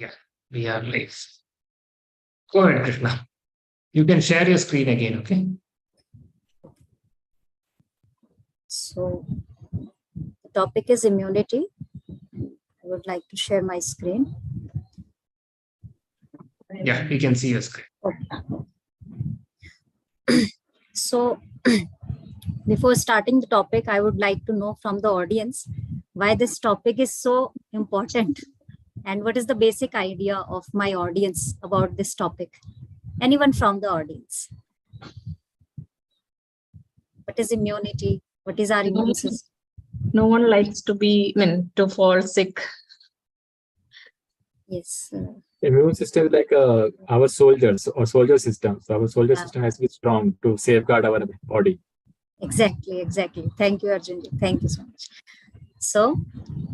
Yeah, we are live. Go ahead, Krishna. You can share your screen again, okay? So the topic is immunity. I would like to share my screen. Yeah, we can see your screen. So before starting the topic, I would like to know from the audience why this topic is so important and what is the basic idea of my audience about this topic. Anyone from the audience? What is immunity? What is our immune system? No one likes to to fall sick. Yes. Immune system is like our soldiers or soldier system. So our soldier Yeah. system has to be strong to safeguard our body. Exactly. Thank you, Arjunji. Thank you so much. So,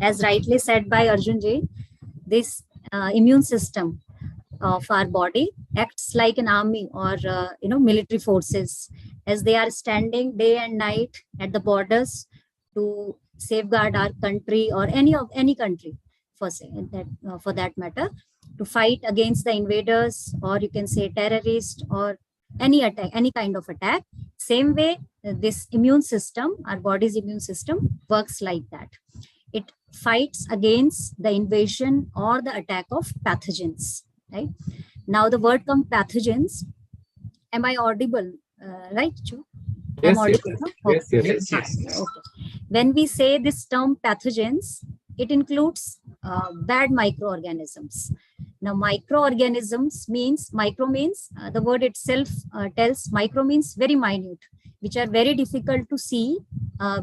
as rightly said by Arjunji, this immune system of our body acts like an army or military forces, as they are standing day and night at the borders to safeguard our country or any country for that matter, to fight against the invaders, or you can say terrorist, or any attack, any kind of attack. Same way, this immune system, our body's immune system, works like that. It fights against the invasion or the attack of pathogens, right? Now the word comes pathogens. Am I audible? Right, Chu? Yes, I'm audible, no? Okay. Yes. Okay. When we say this term pathogens, it includes bad microorganisms. Now, microorganisms means, the word itself tells micro means very minute, which are very difficult to see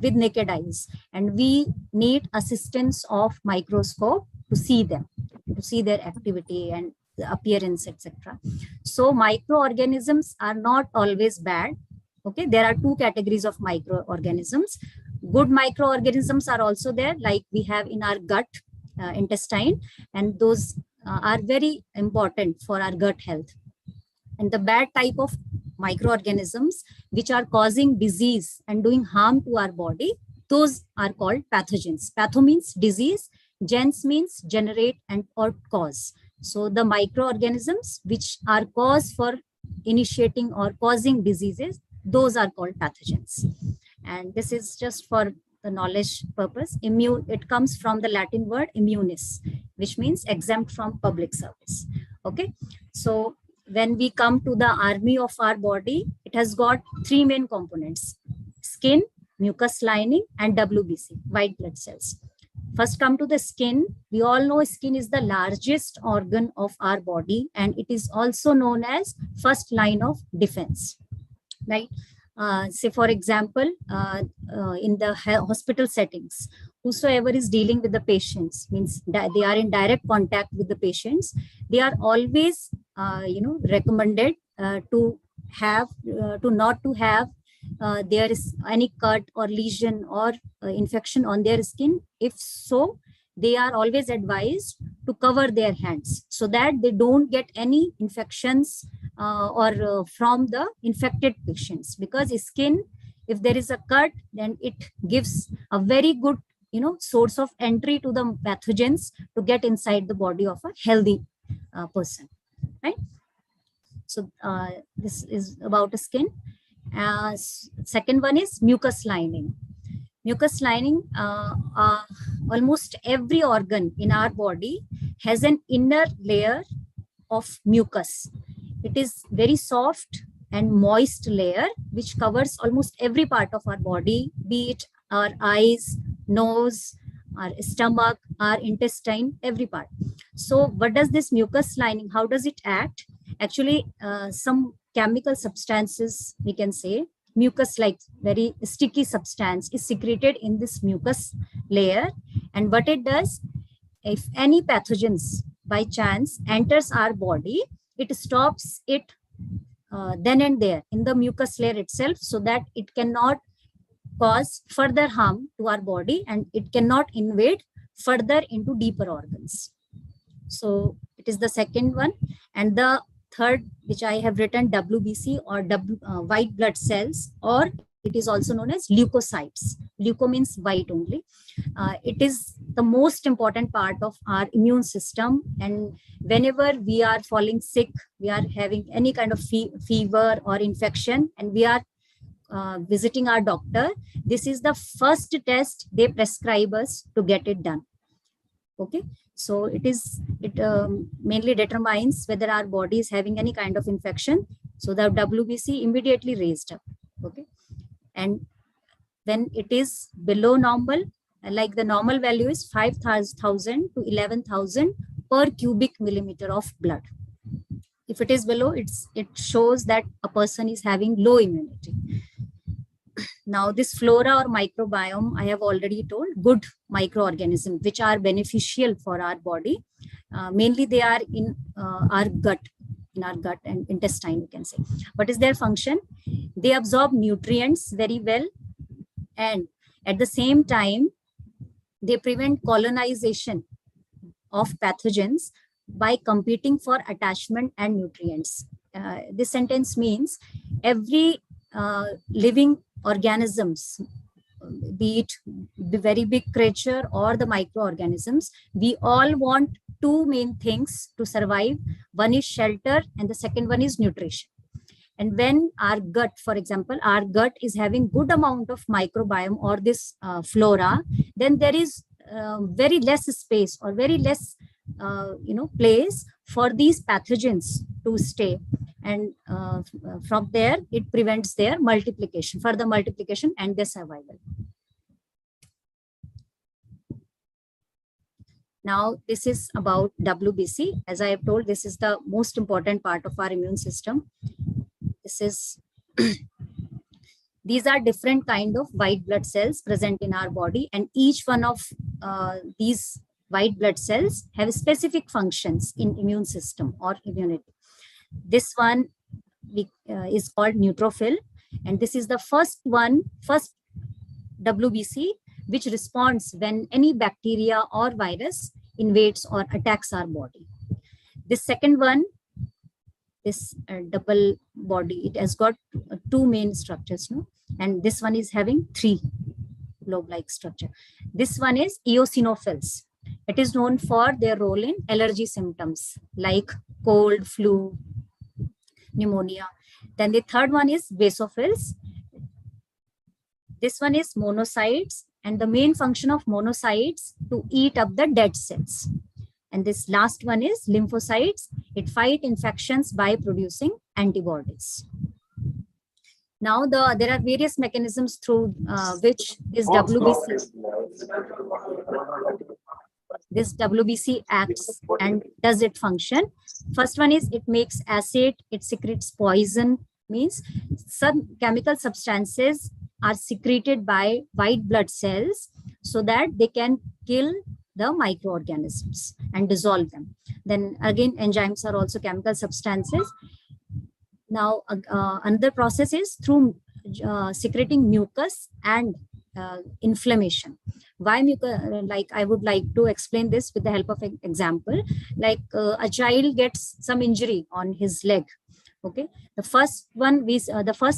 with naked eyes. And we need assistance of microscope to see them, to see their activity and the appearance, etc. So microorganisms are not always bad. Okay, there are two categories of microorganisms. Good microorganisms are also there, like we have in our gut, intestine, and those are very important for our gut health. And the bad type of microorganisms which are causing disease and doing harm to our body, those are called pathogens. Patho means disease, gens means generate and or cause. So the microorganisms which are cause for initiating or causing diseases, those are called pathogens. And this is just for the knowledge purpose. Immune, it comes from the Latin word immunis, which means exempt from public service. Okay, so when we come to the army of our body, it has got three main components: skin, mucus lining, and WBC, white blood cells. First, come to the skin. We all know skin is the largest organ of our body, and it is also known as first line of defense, right? Say, for example, in the hospital settings, whosoever is dealing with the patients, means that they are in direct contact with the patients, they are always, recommended to have, not to have there is any cut or lesion or infection on their skin. If so, they are always advised to cover their hands so that they don't get any infections from the infected patients, because skin, if there is a cut, then it gives a very good source of entry to the pathogens to get inside the body of a healthy person, right? So this is about the skin. Second one is mucus lining. Mucus lining, almost every organ in our body has an inner layer of mucus. It is very soft and moist layer which covers almost every part of our body, be it our eyes, nose, our stomach, our intestine, every part. So what does this mucus lining, how does it act? Actually, some chemical substances, we can say, mucus like very sticky substance is secreted in this mucus layer. And what it does, if any pathogens by chance enters our body, it stops it then and there in the mucus layer itself, so that it cannot cause further harm to our body and it cannot invade further into deeper organs. So it is the second one. And the third, which I have written, WBC or white blood cells, or It is also known as leukocytes. Leuko means white only. It is the most important part of our immune system. And whenever we are falling sick, we are having any kind of fever or infection, and we are visiting our doctor, this is the first test they prescribe us to get it done. Okay, so it mainly determines whether our body is having any kind of infection. So the WBC immediately raised up. Okay, and when it is below normal, like the normal value is 5,000 to 11,000 per cubic millimeter of blood. If it is below, it shows that a person is having low immunity. Now this flora or microbiome, I have already told, good microorganisms which are beneficial for our body. Mainly they are in our gut and intestine, you can say. What is their function? They absorb nutrients very well, and at the same time, they prevent colonization of pathogens by competing for attachment and nutrients. This sentence means every living organisms, be it the very big creature or the microorganisms, we all want two main things to survive. One is shelter and the second one is nutrition. And when our gut, for example, our gut is having good amount of microbiome or this flora, then there is very less space or very less place for these pathogens to stay. And from there, it prevents their multiplication, further multiplication and their survival. Now, this is about WBC. As I have told, this is the most important part of our immune system. This is, these are different kind of white blood cells present in our body, and each one of these white blood cells have specific functions in immune system or immunity. This one is called neutrophil, and this is the first WBC which responds when any bacteria or virus invades or attacks our body. This second one, this double body, it has got two main structures, no? And this one is having three globe-like structure. This one is eosinophils. It is known for their role in allergy symptoms like cold, flu, pneumonia. Then the third one is basophils. This one is monocytes, and the main function of monocytes to eat up the dead cells. And this last one is lymphocytes. It fight infections by producing antibodies. Now there are various mechanisms through which this WBC acts and does it function. First one is it makes acid, it secretes poison, means some chemical substances are secreted by white blood cells so that they can kill the microorganisms and dissolve them. Then again, enzymes are also chemical substances. Now another process is through secreting mucus and inflammation. Why mucus? Like, I would like to explain this with the help of an example. Like a child gets some injury on his leg. Okay, the first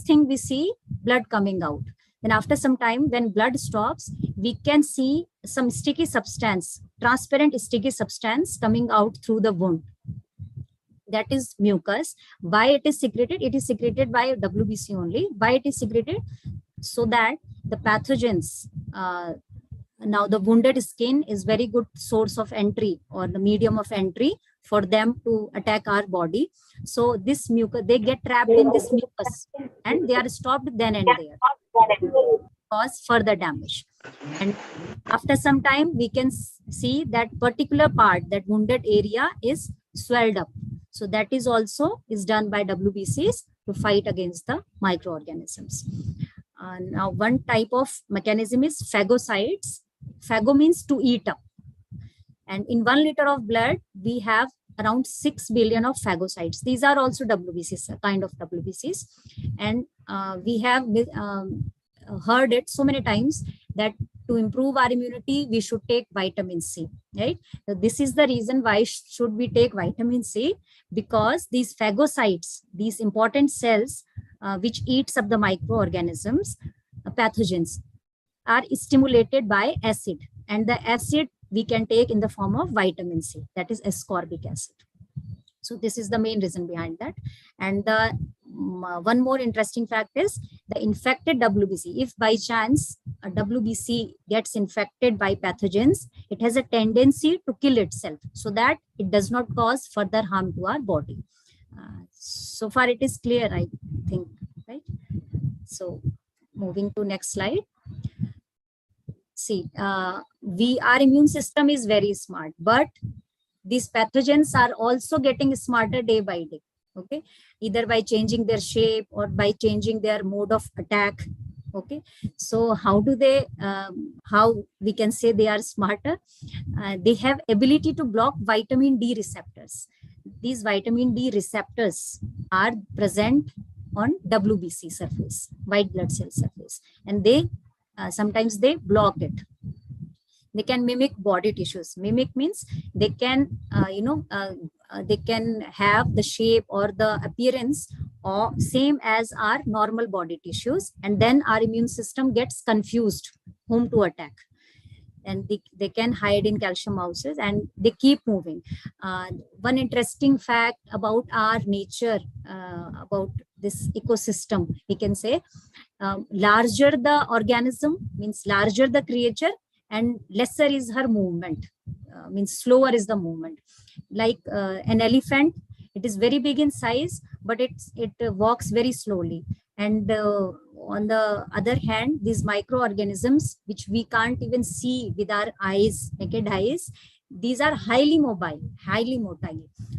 thing we see blood coming out. Then after some time, when blood stops, we can see some sticky substance, transparent sticky substance coming out through the wound. That is mucus. Why it is secreted? It is secreted by WBC only. Why it is secreted? So that the pathogens, now the wounded skin is very good source of entry or the medium of entry for them to attack our body. So this mucus, they get trapped in this mucus and they are stopped then and there, cause further damage. And after some time, we can see that particular part, that wounded area is swelled up. So that is also done by WBCs to fight against the microorganisms. Now one type of mechanism is phagocytes. Phago means to eat up. And in 1 liter of blood, we have around 6 billion of phagocytes. These are also WBCs, a kind of WBCs. And we have heard it so many times that to improve our immunity, we should take vitamin C, right? So this is the reason why should we take vitamin C, because these phagocytes, these important cells which eats up the microorganisms, pathogens are stimulated by acid, and the acid we can take in the form of vitamin C, that is ascorbic acid. So this is the main reason behind that. And the one more interesting fact is the infected WBC. If by chance a WBC gets infected by pathogens, it has a tendency to kill itself so that it does not cause further harm to our body. So far it is clear, I think, right? So moving to next slide. See, our immune system is very smart, but these pathogens are also getting smarter day by day, okay? Either by changing their shape or by changing their mode of attack, okay? So how do they, how we can say they are smarter? They have ability to block vitamin D receptors. These vitamin D receptors are present on WBC surface, white blood cell surface, and they sometimes they block it. They can mimic body tissues. Mimic means they can, they can have the shape or the appearance or same as our normal body tissues, and then our immune system gets confused whom to attack. And they can hide in calcium houses and they keep moving. One interesting fact about our nature, about this ecosystem, we can say, larger the organism means larger the creature and lesser is her movement, means slower is the movement. Like an elephant, it is very big in size, but it walks very slowly. And on the other hand, these microorganisms, which we can't even see with our eyes, naked eyes, these are highly mobile.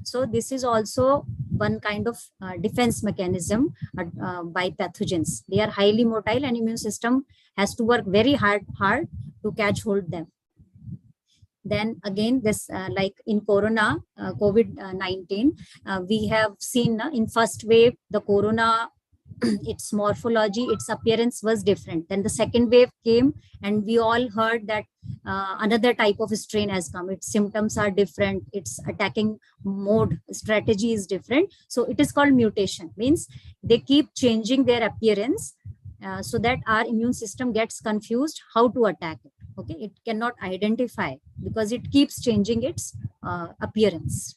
So this is also one kind of defense mechanism by pathogens. They are highly motile and immune system has to work very hard to catch hold them. Then again, this like in corona, COVID-19, we have seen in first wave, the corona, its morphology, its appearance was different. Then the second wave came and we all heard that another type of strain has come. Its symptoms are different. Its attacking mode, strategy is different. So it is called mutation, means they keep changing their appearance so that our immune system gets confused how to attack it. Okay, it cannot identify because it keeps changing its appearance.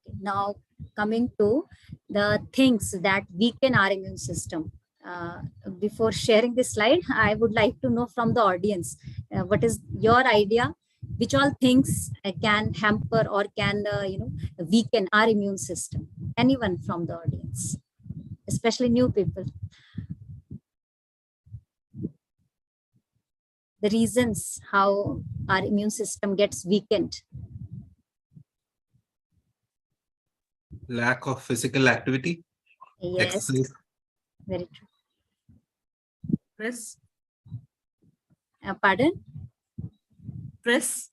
Okay, now coming to the things that weaken our immune system. Before sharing this slide, I would like to know from the audience, what is your idea? Which all things can hamper or can weaken our immune system? Anyone from the audience, especially new people? The reasons how our immune system gets weakened. Lack of physical activity. Yes, Exercise. very true. Press. Pardon? Press.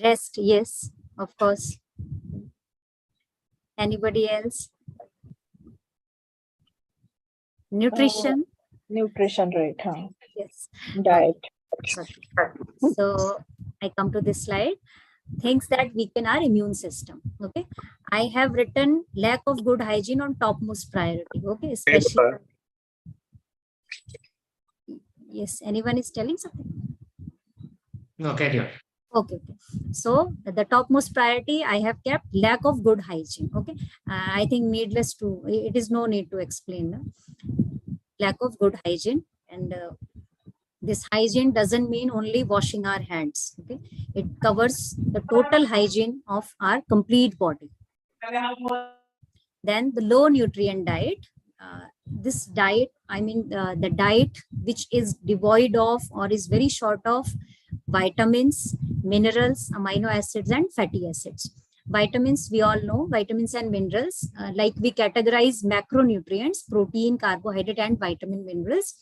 Rest, yes, of course. Anybody else? Nutrition? Nutrition, right? Huh? Yes. Diet. Okay. So I come to this slide. Things that weaken our immune system. Okay. I have written lack of good hygiene on topmost priority. Okay. Especially. Yes. Anyone is telling something? No, carry on. Okay. So the topmost priority, I have kept lack of good hygiene. Okay. I think needless to, it is no need to explain. No? Lack of good hygiene, and this hygiene doesn't mean only washing our hands. Okay. It covers the total hygiene of our complete body. Then the low nutrient diet. This diet, I mean the diet which is devoid of or is very short of vitamins, minerals, amino acids, and fatty acids. Vitamins, we all know, vitamins and minerals, like we categorize macronutrients, protein, carbohydrate, and vitamin minerals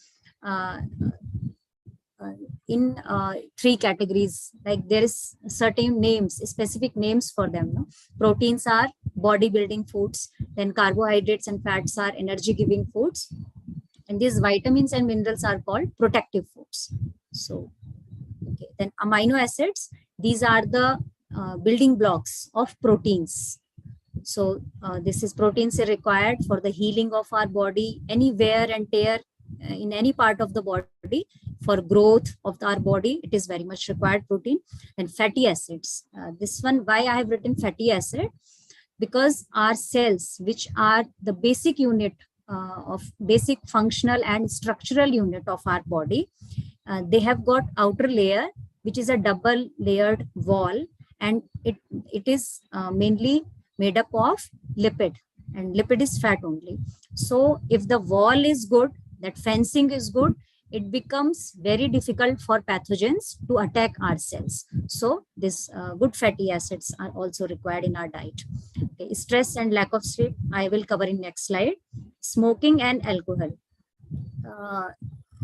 in three categories. Like there is certain names, specific names for them. No? Proteins are body-building foods, then carbohydrates and fats are energy-giving foods, and these vitamins and minerals are called protective foods. So, okay. Then amino acids, these are the building blocks of proteins. So this is proteins are required for the healing of our body, any wear and tear in any part of the body, for growth of our body. It is very much required protein. And fatty acids. This one, why I have written fatty acid? Because our cells, which are the basic unit of basic functional and structural unit of our body, they have got outer layer, which is a double layered wall, and it is mainly made up of lipid, and lipid is fat only. So if the wall is good, that fencing is good, it becomes very difficult for pathogens to attack our cells. So this good fatty acids are also required in our diet. Okay. Stress and lack of sleep, I will cover in next slide. Smoking and alcohol.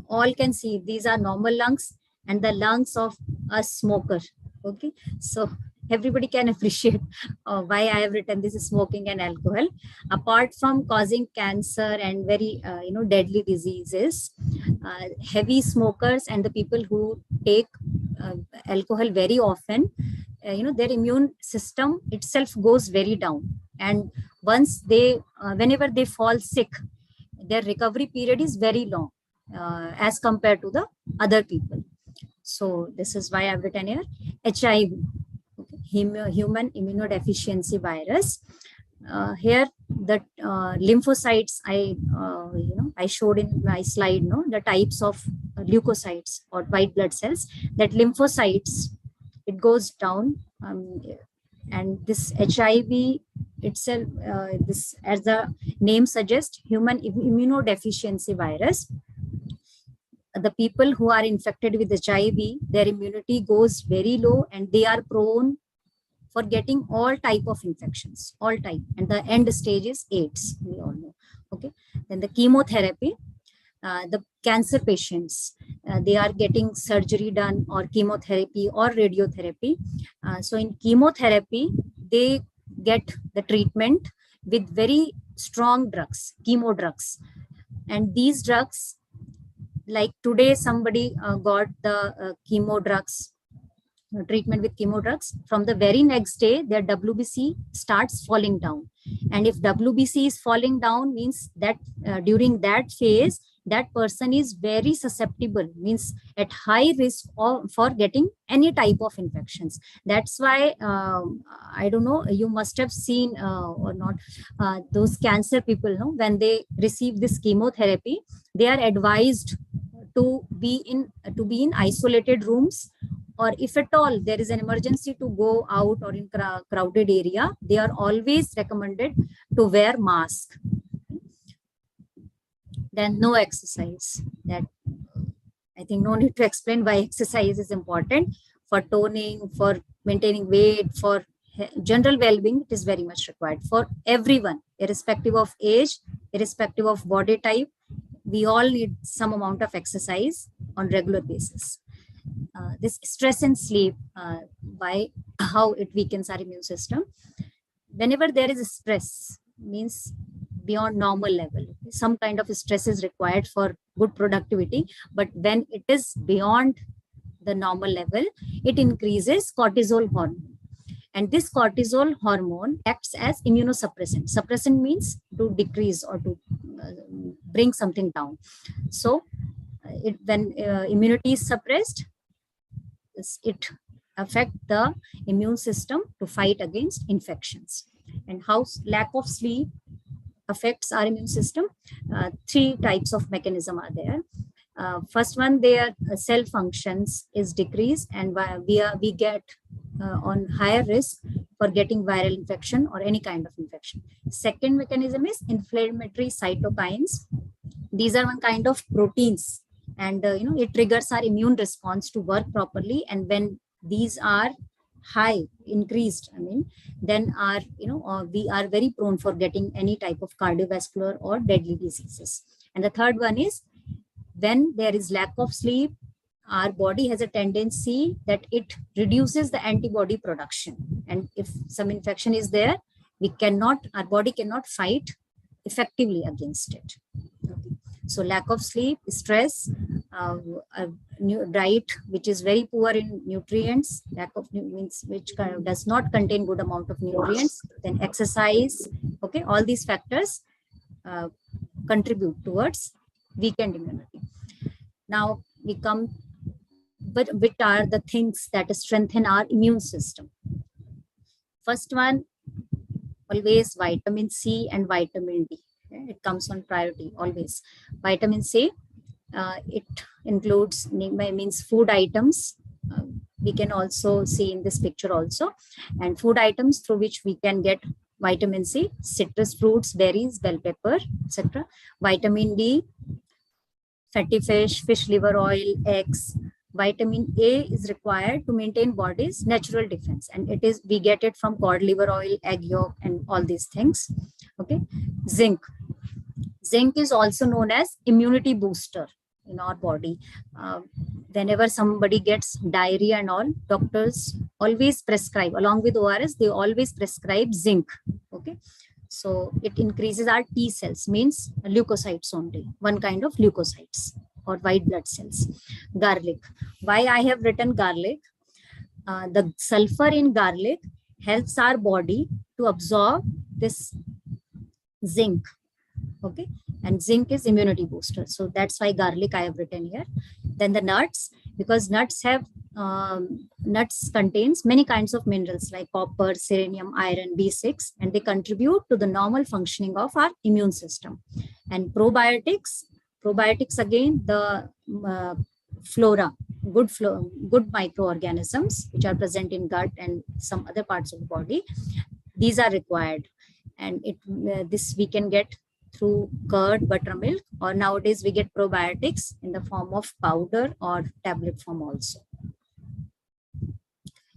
All can see these are normal lungs and the lungs of a smoker. Okay, so everybody can appreciate why I have written this is smoking and alcohol. Apart from causing cancer and very deadly diseases, heavy smokers and the people who take alcohol very often, their immune system itself goes very down, and once they whenever they fall sick, their recovery period is very long as compared to the other people. So this is why I've written here HIV, okay, human immunodeficiency virus. Here the lymphocytes I showed in my slide, the types of leukocytes or white blood cells. That lymphocytes, it goes down, and this HIV itself, this, as the name suggests, human immunodeficiency virus. The people who are infected with HIV, their immunity goes very low, and they are prone for getting all type of infections, all type, and the end stage is AIDS, we all know. Okay, then the chemotherapy, the cancer patients, they are getting surgery done or chemotherapy or radiotherapy. So in chemotherapy, they get the treatment with very strong drugs, chemo drugs, and these drugs, like today somebody got the chemo drugs, treatment with chemo drugs, from the very next day their WBC starts falling down. And if WBC is falling down, means that during that phase, that person is very susceptible, means at high risk for getting any type of infections. That's why I don't know, you must have seen or not, those cancer people, when they receive this chemotherapy, they are advised to be in isolated rooms, or if at all there is an emergency to go out or in crowded area, they are always recommended to wear mask. Then no exercise. That I think no need to explain why exercise is important for toning, for maintaining weight, for general well-being. It is very much required for everyone, irrespective of age, irrespective of body type. We all need some amount of exercise on regular basis. This stress and sleep, how it weakens our immune system. Whenever there is a stress, means beyond normal level, some kind of stress is required for good productivity, but when it is beyond the normal level, it increases cortisol hormone. And this cortisol hormone acts as immunosuppressant. Suppressant means to decrease or to bring something down. So when immunity is suppressed, it affects the immune system to fight against infections. And how lack of sleep affects our immune system? Three types of mechanism are there. First one, their cell functions is decreased, and we get on higher risk for getting viral infection or any kind of infection. Second mechanism is inflammatory cytokines. These are one kind of proteins, and it triggers our immune response to work properly. And when these are high, increased, then we are very prone for getting any type of cardiovascular or deadly diseases. And the third one is when there is lack of sleep, our body has a tendency that it reduces the antibody production. And if some infection is there, our body cannot fight effectively against it. Okay. So lack of sleep, stress, a diet which is very poor in nutrients, lack of means which does not contain good amount of nutrients, then exercise, okay, all these factors contribute towards weakened immunity. Now we come, but which are the things that strengthen our immune system? First one, always vitamin C and vitamin D. It comes on priority always. Vitamin C, it includes means food items. We can also see in this picture also, and food items through which we can get vitamin C, citrus fruits, berries, bell pepper, etc. Vitamin D, fatty fish, fish liver oil, eggs. Vitamin A is required to maintain body's natural defense, and it is, we get it from cod liver oil, egg yolk, and all these things. Okay. Zinc. Zinc is also known as immunity booster in our body. Whenever somebody gets diarrhea and all, doctors always prescribe, along with ORS, they always prescribe zinc. Okay. So it increases our T cells, means leukocytes only, one kind of leukocytes or white blood cells. Garlic. Why I have written garlic? The sulfur in garlic helps our body to absorb this zinc. Okay, and zinc is immunity booster, so that's why garlic I have written here. Then the nuts, because nuts have nuts contains many kinds of minerals like copper, selenium, iron, B6, and they contribute to the normal functioning of our immune system. And probiotics again, the flora, good microorganisms which are present in gut and some other parts of the body, these are required, and this we can get through curd, buttermilk, or nowadays we get probiotics in the form of powder or tablet form also.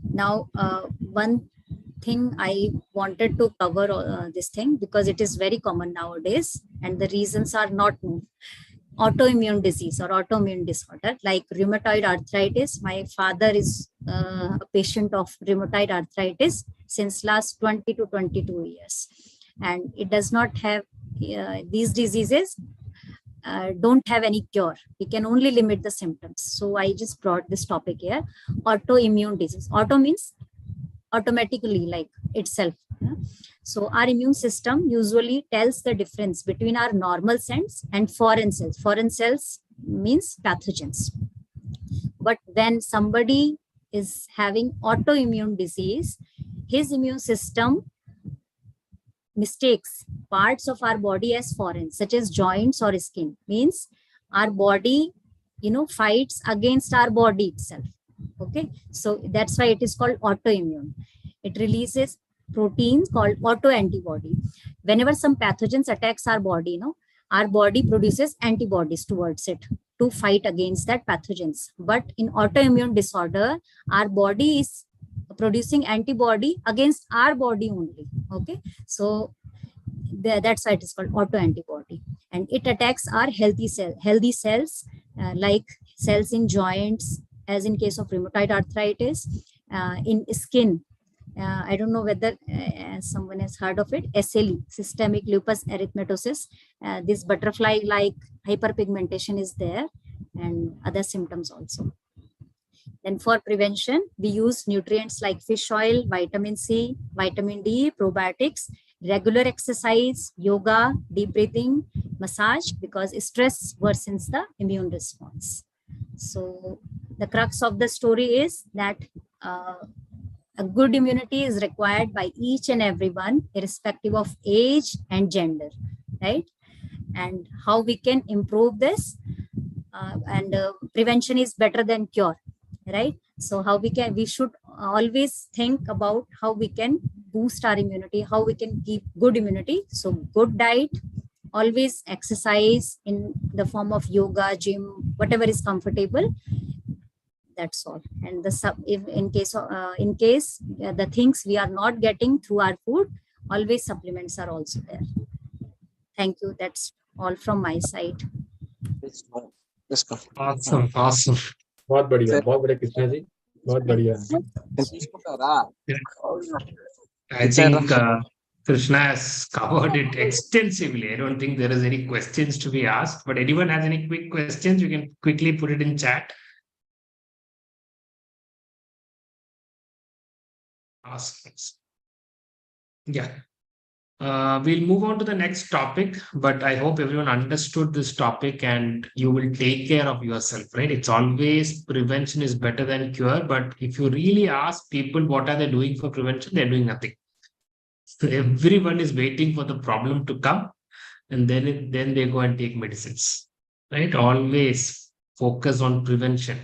Now, one thing I wanted to cover this thing, because it is very common nowadays and the reasons are not known. Autoimmune disease or autoimmune disorder like rheumatoid arthritis. My father is a patient of rheumatoid arthritis since last 20 to 22 years. And it does not have, these diseases don't have any cure. We can only limit the symptoms. So I just brought this topic here. Autoimmune disease. Auto means automatically, like itself. Yeah? So our immune system usually tells the difference between our normal cells and foreign cells. Foreign cells means pathogens. But when somebody is having autoimmune disease, his immune system mistakes parts of our body as foreign, such as joints or skin. Means our body, fights against our body itself. Okay, so that's why it is called autoimmune. It releases proteins called autoantibody. Whenever some pathogens attacks our body, our body produces antibodies towards it to fight against that pathogens. But in autoimmune disorder, our body is producing antibody against our body only. Okay, so that's why it is called autoantibody, and it attacks our healthy cells like cells in joints, as in case of rheumatoid arthritis, in skin. I don't know whether someone has heard of it, SLE, systemic lupus erythematosus. This butterfly-like hyperpigmentation is there, and other symptoms also. Then for prevention, we use nutrients like fish oil, vitamin C, vitamin D, probiotics, regular exercise, yoga, deep breathing, massage, because stress worsens the immune response. So the crux of the story is that a good immunity is required by each and everyone, irrespective of age and gender, right? And how we can improve this, prevention is better than cure, right? So how we should always think about how we can boost our immunity, how we can keep good immunity. So good diet, always exercise in the form of yoga, gym, whatever is comfortable. That's all. And in case the things we are not getting through our food, always supplements are also there. Thank you. That's all from my side. Awesome. बहुत बढ़िया कृष्णा जी, बहुत बढ़िया. I think Krishna has covered it extensively. I don't think there is any questions to be asked, but anyone has any quick questions, you can quickly put it in chat. Ask us. Yeah. We'll move on to the next topic, but I hope everyone understood this topic and you will take care of yourself, right? It's always prevention is better than cure, but if you really ask people what are they doing for prevention, they're doing nothing. So everyone is waiting for the problem to come, and then they go and take medicines, right? Always focus on prevention.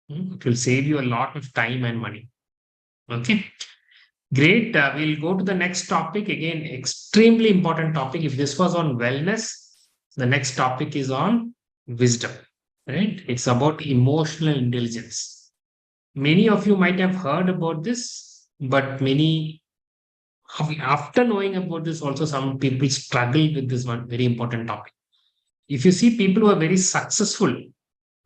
It will save you a lot of time and money. Okay. Great. We'll go to the next topic. Again, extremely important topic. If this was on wellness, the next topic is on wisdom, right? It's about emotional intelligence. Many of you might have heard about this, but after knowing about this, also some people struggle with this one very important topic. If you see people who are very successful,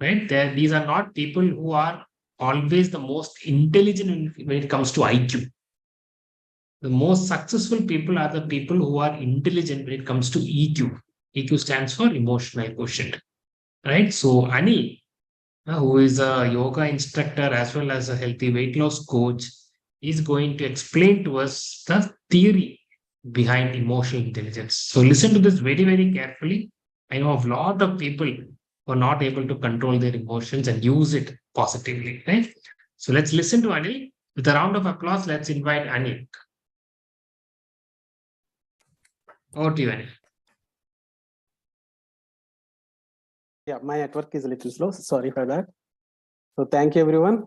right? These are not people who are always the most intelligent when it comes to IQ. The most successful people are the people who are intelligent when it comes to EQ. EQ stands for emotional quotient, right? So Anil, who is a yoga instructor as well as a healthy weight loss coach, is going to explain to us the theory behind emotional intelligence. So listen to this very, very carefully. I know of a lot of people who are not able to control their emotions and use it positively, right? So let's listen to Anil. With a round of applause, let's invite Anil. Over to you, Anil. Yeah, my network is a little slow. Sorry for that. So thank you, everyone.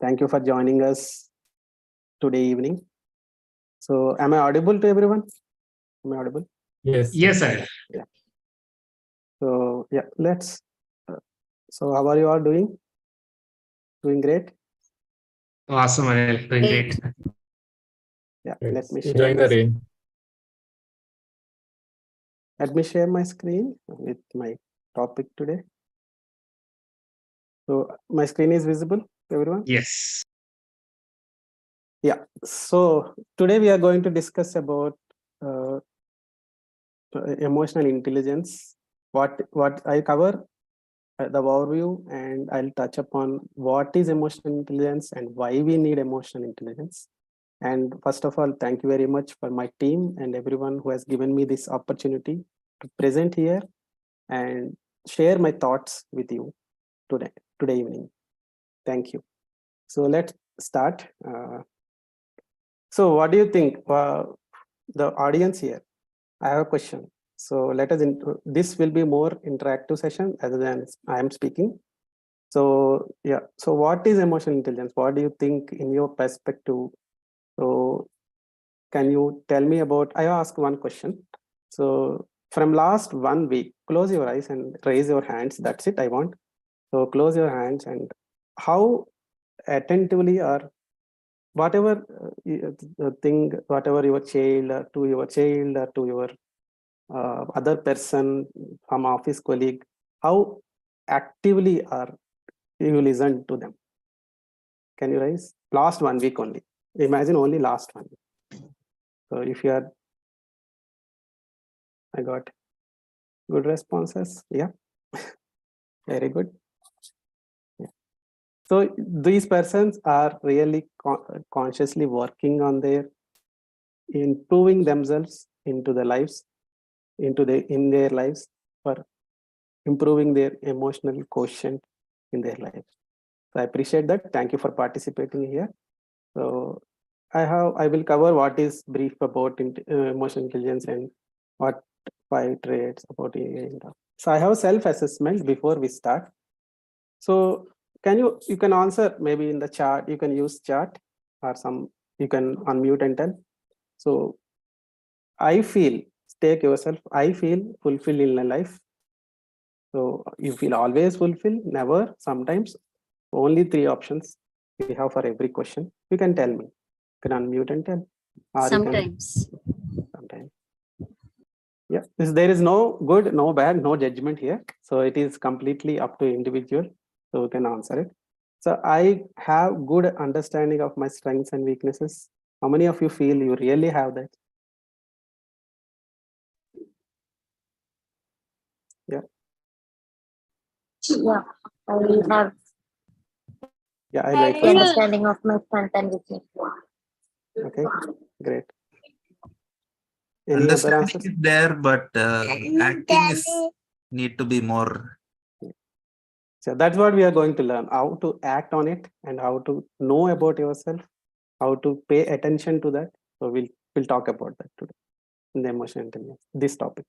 Thank you for joining us today evening. So am I audible to everyone? Am I audible? Yes. Yes, Anil. Yeah. So yeah, let's. So how are you all doing? Doing great. Awesome, Anil. Doing great. Yeah. Yes. Let me share. Enjoying the rain. Let me share my screen with my topic today. So my screen is visible to everyone? Yes. Yeah. So today we are going to discuss about emotional intelligence. What I cover the overview, and I'll touch upon what is emotional intelligence and why we need emotional intelligence. And first of all, thank you very much for my team and everyone who has given me this opportunity to present here and share my thoughts with you today evening. Thank you. So let's start. So what do you think? The audience here, I have a question. So let us, this will be more interactive session other than I am speaking. So yeah, so what is emotional intelligence? What do you think in your perspective? So can you tell me about, I ask one question. So from last 1 week, close your eyes and raise your hands. That's it I want. So close your hands and how attentively or whatever thing, whatever your child or to your child or to your other person, from office colleague, how actively are you listen to them? Can you raise? Last 1 week only. Imagine only last 1 week. So if you are, I got good responses. Yeah, very good. Yeah. So these persons are really consciously working on their improving themselves into the lives, in their lives, for improving their emotional quotient in their lives. So I appreciate that. Thank you for participating here. So I will cover what is brief about emotional intelligence and what 5 traits about it. So I have self-assessment before we start. So you can answer maybe in the chat, you can use chat or you can unmute and tell. So I feel, take yourself, I feel fulfilled in my life. So you feel always fulfilled, never, sometimes. Only 3 options we have for every question. You can tell me. You can unmute and tell. Or Sometimes. Sometimes. Yeah, there is no good, no bad, no judgment here. So it is completely up to individual. So you can answer it. So I have good understanding of my strengths and weaknesses. How many of you feel you really have that? Yeah, I will have Yeah, I'll wait the for some. understanding of my front and weakness. Okay, great. Any other Understanding answers? is there, but acting is need to be more. So that's what we are going to learn, how to act on it and how to know about yourself, how to pay attention to that. So we'll talk about that today in the emotional intelligence, this topic.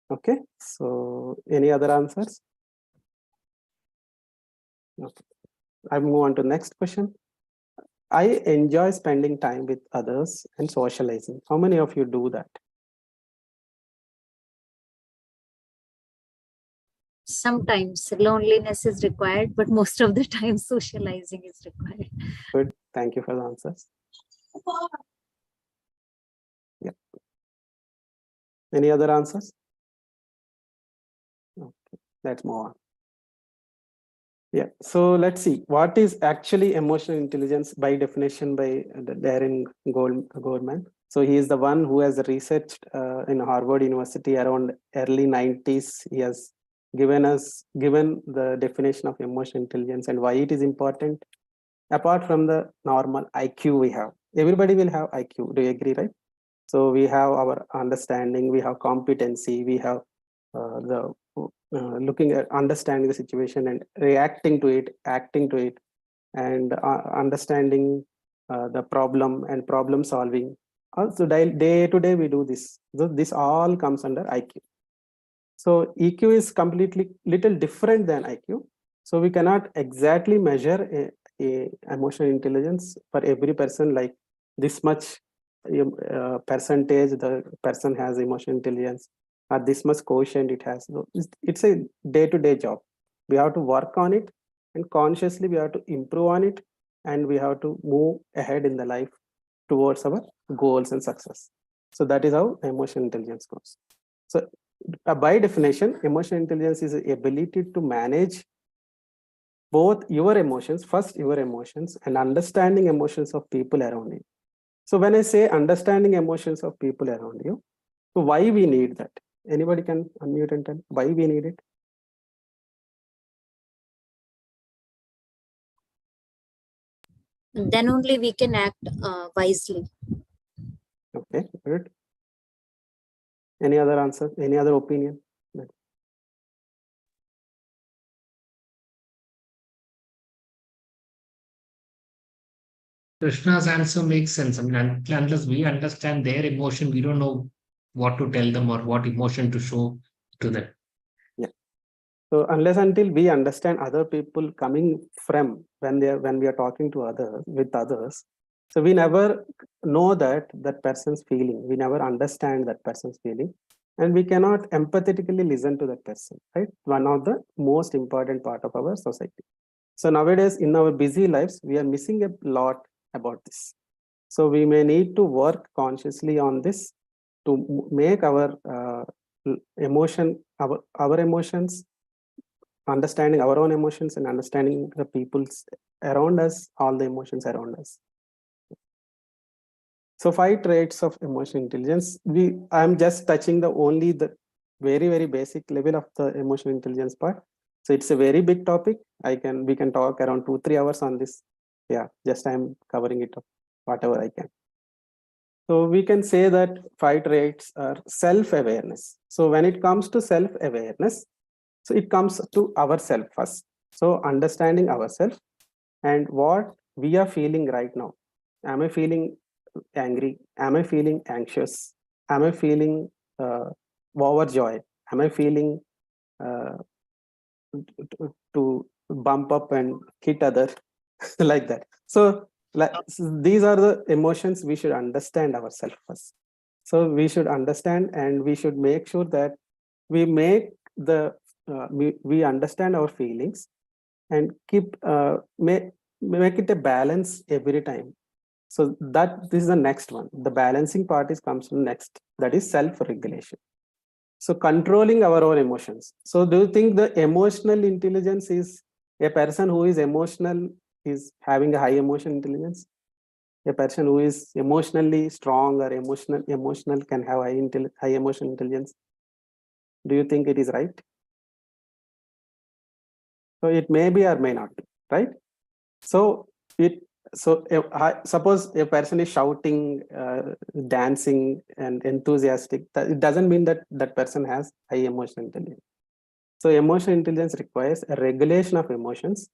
Okay, so any other answers? Okay. I move on to next question. I enjoy spending time with others and socializing. How many of you do that? Sometimes loneliness is required, but most of the time socializing is required. Good. Thank you for the answers. Yeah. Any other answers? Okay, let's move on. Yeah, so let's see what is actually emotional intelligence by definition by Darren Goldman. So he is the one who has researched in Harvard University around early 90s. He has given the definition of emotional intelligence and why it is important. Apart from the normal IQ we have, everybody will have IQ. Do you agree, right? So we have our understanding, we have competency, we have looking at understanding the situation and reacting to it, acting to it, and understanding the problem and problem solving. Also day to day we do this. So this all comes under IQ. So EQ is completely little different than IQ. So we cannot exactly measure a emotional intelligence for every person, like this much percentage the person has emotional intelligence, or this much quotient it has. No, it's a day-to-day job. We have to work on it, and consciously we have to improve on it, and we have to move ahead in the life towards our goals and success. So that is how emotional intelligence goes. So by definition, emotional intelligence is the ability to manage both your emotions, first your emotions, and understanding emotions of people around you. So when I say understanding emotions of people around you, so why we need that? Anybody can unmute and tell why we need it? Then only we can act wisely. Okay, good. Any other answer? Any other opinion? Krishna's answer makes sense. I mean, unless we understand their emotion, we don't know what to tell them or what emotion to show to them. Yeah. So unless until we understand other people coming from when we are talking to others with others, so we never know that person's feeling. We never understand that person's feeling, and we cannot empathetically listen to that person. Right? One of the most important part of our society. So nowadays, in our busy lives, we are missing a lot about this. So we may need to work consciously on this to make our emotions, understanding our own emotions and understanding the people's around us, all the emotions around us. So 5 traits of emotional intelligence. I'm just touching the very, very basic level of the emotional intelligence part. So it's a very big topic. We can talk around 2-3 hours on this. Yeah, just I'm covering it up, whatever I can. So we can say that 5 traits are self-awareness. So when it comes to self-awareness, so it comes to ourselves first. So understanding ourselves and what we are feeling right now. Am I feeling angry? Am I feeling anxious? Am I feeling overjoyed? Am I feeling to bump up and hit other like that? So these are the emotions we should understand ourselves first. So we should understand and we should make sure that we make we understand our feelings and keep make it a balance every time. So this is the next one. The balancing part comes from next. That is self-regulation. So controlling our own emotions. So do you think the emotional intelligence is a person who is emotional is having a high emotional intelligence? A person who is emotionally strong or emotional can have high emotional intelligence. Do you think it is right? So it may be or may not be, right? So suppose a person is shouting, dancing, and enthusiastic. It doesn't mean that that person has high emotional intelligence. So emotional intelligence requires a regulation of emotions,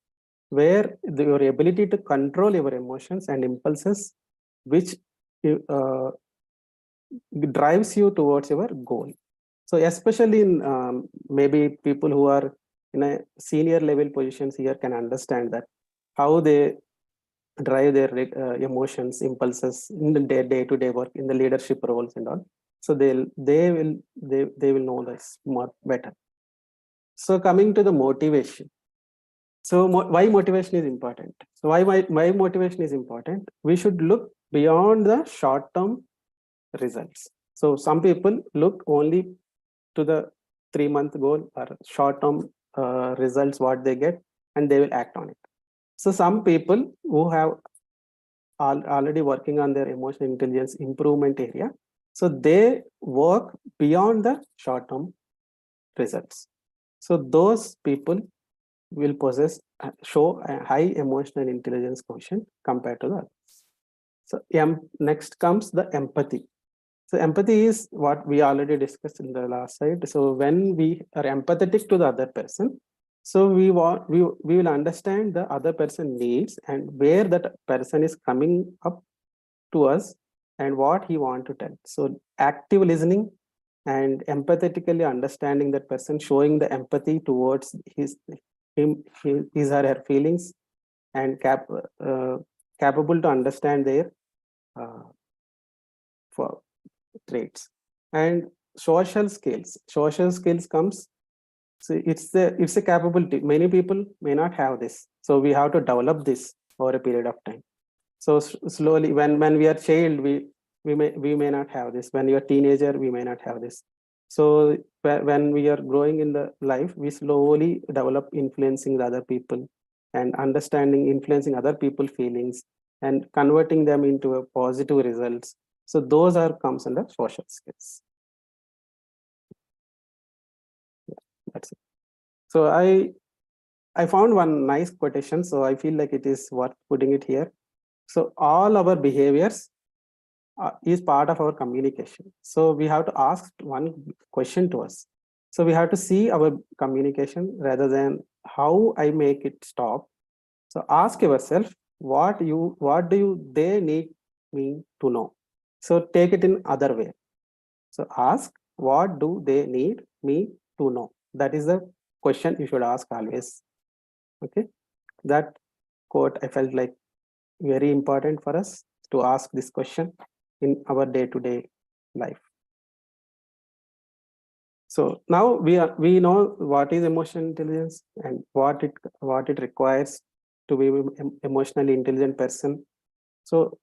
where your ability to control your emotions and impulses, which uh, drives you towards your goal. So especially in maybe people who are in a senior level positions here can understand that how they drive their emotions, impulses in the day-to-day work, in the leadership roles and all. So they will know this more better. So coming to the motivation. So why motivation is important? So why motivation is important? We should look beyond the short-term results. So some people look only to the 3-month goal or short-term results, what they get, and they will act on it. So some people who have already working on their emotional intelligence improvement area, so they work beyond the short-term results. So those people will show a high emotional intelligence quotient compared to the others. So next comes the empathy. So empathy is what we already discussed in the last slide. So when we are empathetic to the other person, so we will understand the other person needs and where that person is coming up to us and what he want to tell. So active listening and empathetically understanding that person, showing the empathy towards his or her feelings, and capable to understand their traits. And social skills comes, so it's a capability. Many people may not have this, so we have to develop this over a period of time. So slowly, when we are child, we may not have this. When you are teenager, we may not have this. So when we are growing in the life, we slowly develop influencing the other people and understanding, influencing other people's feelings and converting them into a positive results. So those comes under social skills. Yeah, that's it. So I found one nice quotation, so I feel like it is worth putting it here. So all our behaviors is part of our communication. So we have to ask one question to us. So we have to see our communication rather than how I make it stop. So ask yourself, what do they need me to know? So take it in other way. So ask, what do they need me to know? That is the question you should ask always. Okay, that quote I felt like very important for us to ask this question in our day-to-day life. So now we know what is emotional intelligence and what it requires to be an emotionally intelligent person. So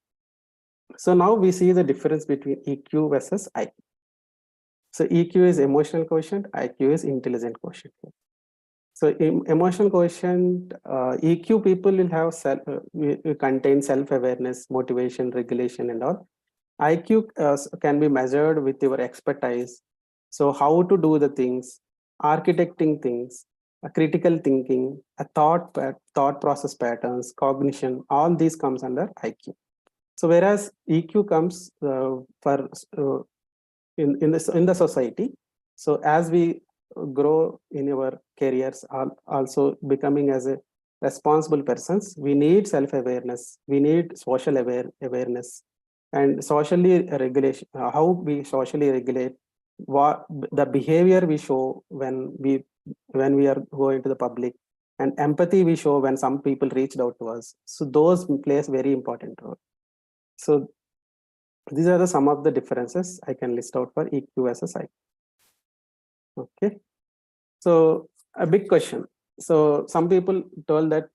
now we see the difference between EQ versus IQ. So EQ is emotional quotient, IQ is intelligent quotient. So emotional quotient, EQ people will have contain self-awareness, motivation, regulation, and all. IQ can be measured with your expertise. So how to do the things, architecting things, a critical thinking, a thought process patterns, cognition, all these comes under IQ. So whereas EQ comes in the society. So as we grow in our careers, also becoming as a responsible persons, we need self-awareness, we need social awareness, and socially regulation, how we socially regulate what the behavior we show when we are going to the public, and empathy we show when some people reached out to us. So those plays very important role. So these are some of the differences I can list out for EQ versus IQ. Okay, so a big question. So some people told that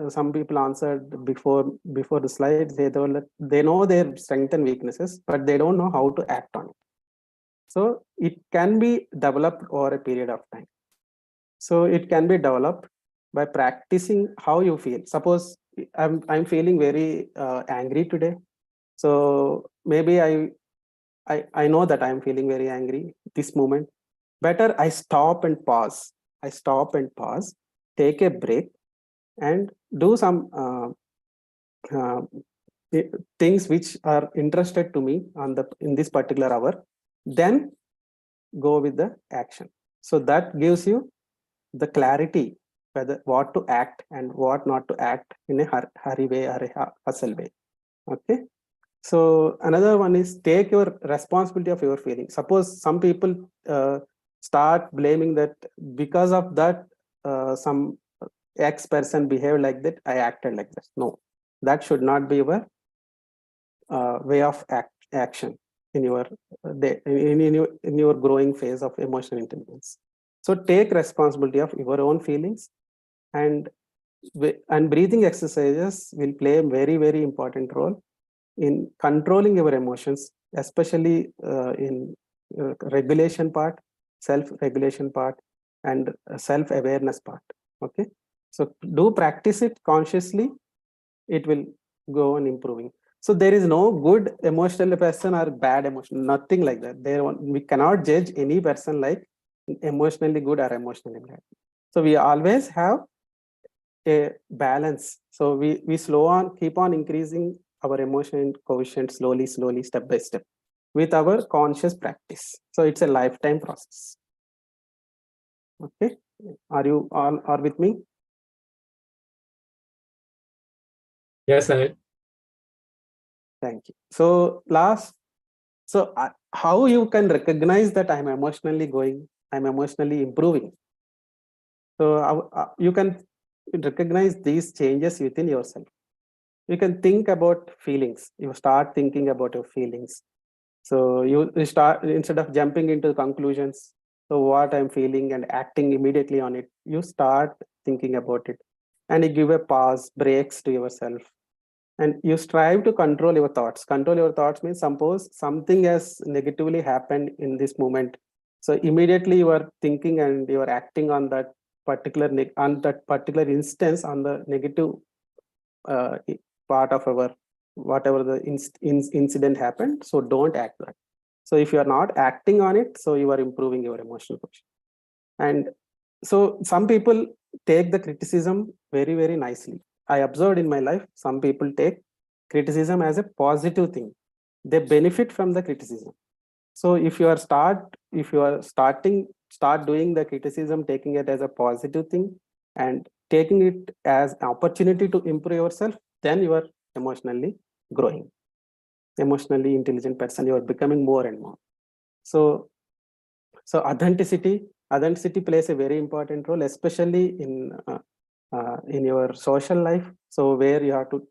some people answered before the slide. They told that they know their strengths and weaknesses, but they don't know how to act on it. So it can be developed over a period of time. So it can be developed by practicing how you feel. Suppose I'm feeling very angry today. So maybe I know that I'm feeling very angry this moment. Better I stop and pause. take a break and do some things which are interested to me in this particular hour, then go with the action. So that gives you the clarity whether what to act and what not to act in a hurry way or a hustle way. Okay. So another one is take your responsibility of your feelings. Suppose some people start blaming that because of that some X person behaved like that, I acted like this. No, that should not be your way of action in your in your growing phase of emotional intelligence. So take responsibility of your own feelings, and breathing exercises will play a very, very important role in controlling your emotions, especially in regulation part, self-regulation part, and self-awareness part. Okay, so do practice it consciously, it will go on improving. So there is no good emotional person or bad emotion, nothing like that. We cannot judge any person like emotionally good or emotionally bad. So we always have a balance. So we keep on increasing our emotion quotient slowly, step by step with our conscious practice. So it's a lifetime process. Okay, are you all are with me? Yes, I. Thank you. So how you can recognize that I'm emotionally improving? So you can recognize these changes within yourself. You can think about feelings. You start thinking about your feelings. So you start, instead of jumping into conclusions, so what I'm feeling and acting immediately on it, you start thinking about it, and you give a pause, breaks to yourself, and you strive to control your thoughts. Control your thoughts means suppose something has negatively happened in this moment. So immediately you are thinking and you are acting on that particular instance, on the negative part of our whatever the incident happened. So don't act that. So if you are not acting on it, so you are improving your emotional quotient. And so some people take the criticism very, very nicely. I observed in my life, some people take criticism as a positive thing. They benefit from the criticism. So if you are start doing the criticism, taking it as a positive thing and taking it as an opportunity to improve yourself, then you are emotionally growing. Emotionally intelligent person, you are becoming more and more. So authenticity plays a very important role, especially in your social life. So where you have to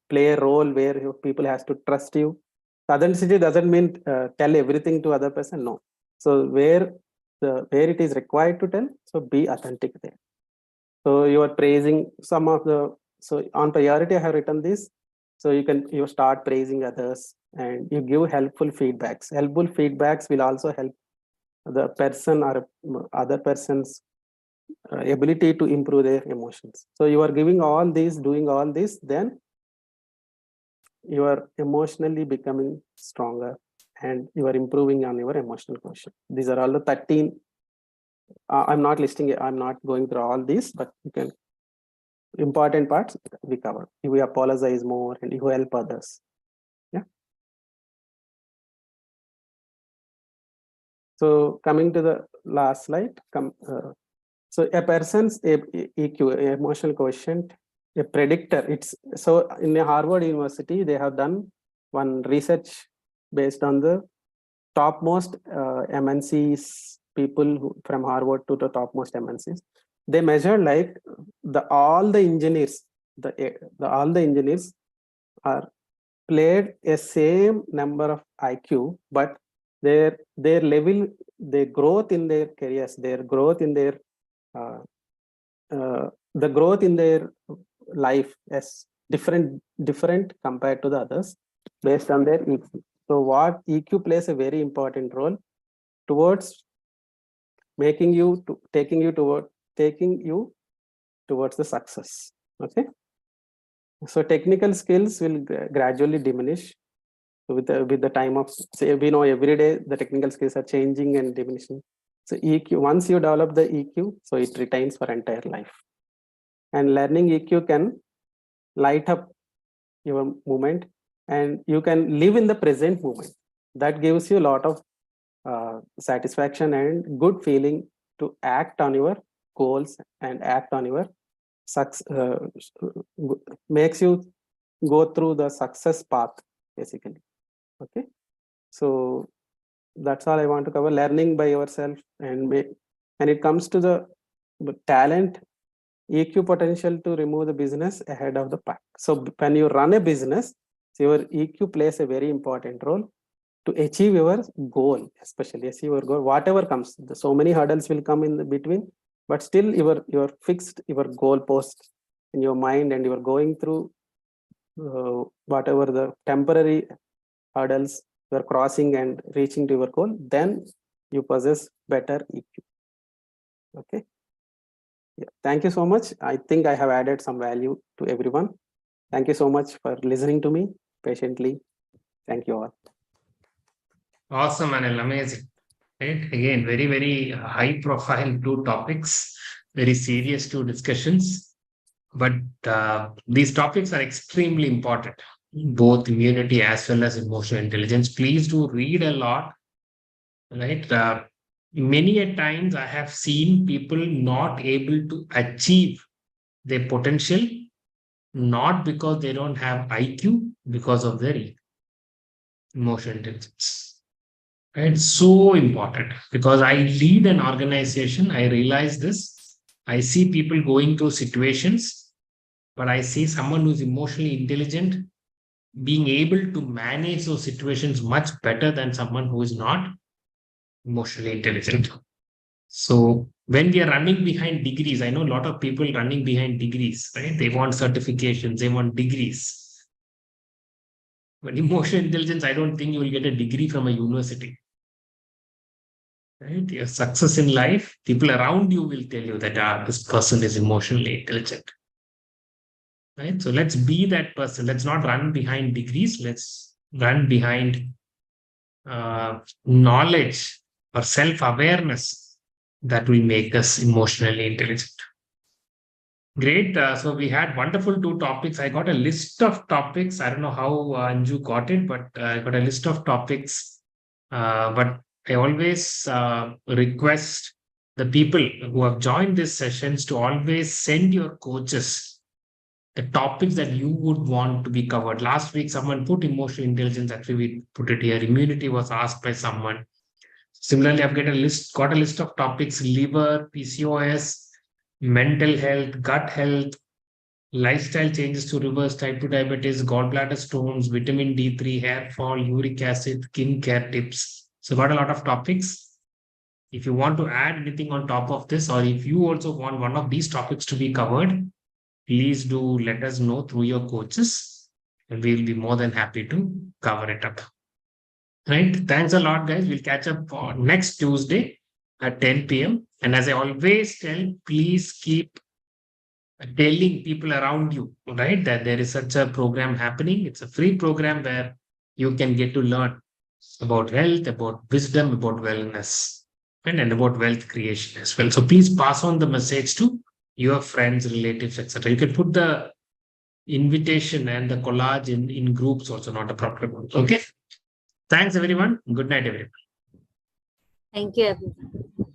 play a role where people has to trust you. Authenticity doesn't mean tell everything to other person. No. So where it is required to tell, so be authentic there. So you are praising some of the. So on priority, I have written this. So you start praising others and you give helpful feedbacks. Helpful feedbacks will also help the person or other person's ability to improve their emotions. So you are giving all these, doing all this, then you are emotionally becoming stronger and you are improving on your emotional quotient. These are all the 13. I'm not listing it. I'm not going through all these, but you can important parts we cover. You apologize more and you help others. Yeah. So coming to the last slide, so a person's EQ, emotional quotient, a predictor. It's so in Harvard University, they have done one research based on the topmost MNCs, people from Harvard to the topmost MNCs. They measure like all the engineers are played a same number of IQ, but their level, their growth in their careers, their growth in their the growth in their life is different compared to the others based on their EQ. So what EQ plays a very important role towards taking you towards the success. Okay. So technical skills will gradually diminish with the time of, say, we know every day the technical skills are changing and diminishing. So EQ, once you develop the EQ, so it retains for entire life. And learning EQ can light up your moment, and you can live in the present moment. That gives you a lot of satisfaction and good feeling to act on your goals and act on your success, makes you go through the success path basically. Okay, so that's all I want to cover. Learning by yourself, and when it comes to the talent, EQ potential to remove the business ahead of the pack. So when you run a business, your EQ plays a very important role to achieve your goal, especially achieve your goal, whatever comes. So many hurdles will come in the between, but still you're fixed your goal post in your mind, and you're going through whatever the temporary hurdles you're crossing and reaching to your goal, then you possess better EQ. Okay. Yeah. Thank you so much. I think I have added some value to everyone. Thank you so much for listening to me patiently. Thank you all. Awesome, Anil. Amazing. Right? Again, very, very high profile two topics, very serious two discussions. But these topics are extremely important, both immunity as well as emotional intelligence. Please do read a lot, right? Many a times I have seen people not able to achieve their potential, not because they don't have IQ, because of their emotional intelligence. It's so important, because I lead an organization. I realize this. I see people going through situations, but I see someone who's emotionally intelligent being able to manage those situations much better than someone who is not emotionally intelligent. So when we are running behind degrees, I know a lot of people running behind degrees, right? They want certifications, they want degrees. But emotional intelligence, I don't think you will get a degree from a university. Right? Your success in life, people around you will tell you that this person is emotionally intelligent. Right? So let's be that person. Let's not run behind degrees. Let's run behind knowledge or self-awareness that will make us emotionally intelligent. Great. So we had wonderful two topics. I got a list of topics. I don't know how Anju got it, but I got a list of topics. But I always request the people who have joined these sessions to always send your coaches the topics that you would want to be covered. Last week, someone put emotional intelligence. Actually, we put it here. Immunity was asked by someone. Similarly, I've got a list of topics: liver, PCOS, mental health, gut health, lifestyle changes to reverse type 2 diabetes, gallbladder stones, vitamin D3, hair fall, uric acid, skin care tips. So got a lot of topics. If you want to add anything on top of this, or if you also want one of these topics to be covered, please do let us know through your coaches, and we'll be more than happy to cover it up. Right? Thanks a lot, guys. We'll catch up on next Tuesday at 10 p.m. And as I always tell, please keep telling people around you, right, that there is such a program happening. It's a free program where you can get to learn about health, about wisdom, about wellness, and about wealth creation as well. So please pass on the message to your friends, relatives, etc. You can put the invitation and the collage in groups also, not a problem. Okay. Thanks, everyone. Good night, everyone. Thank you, everyone.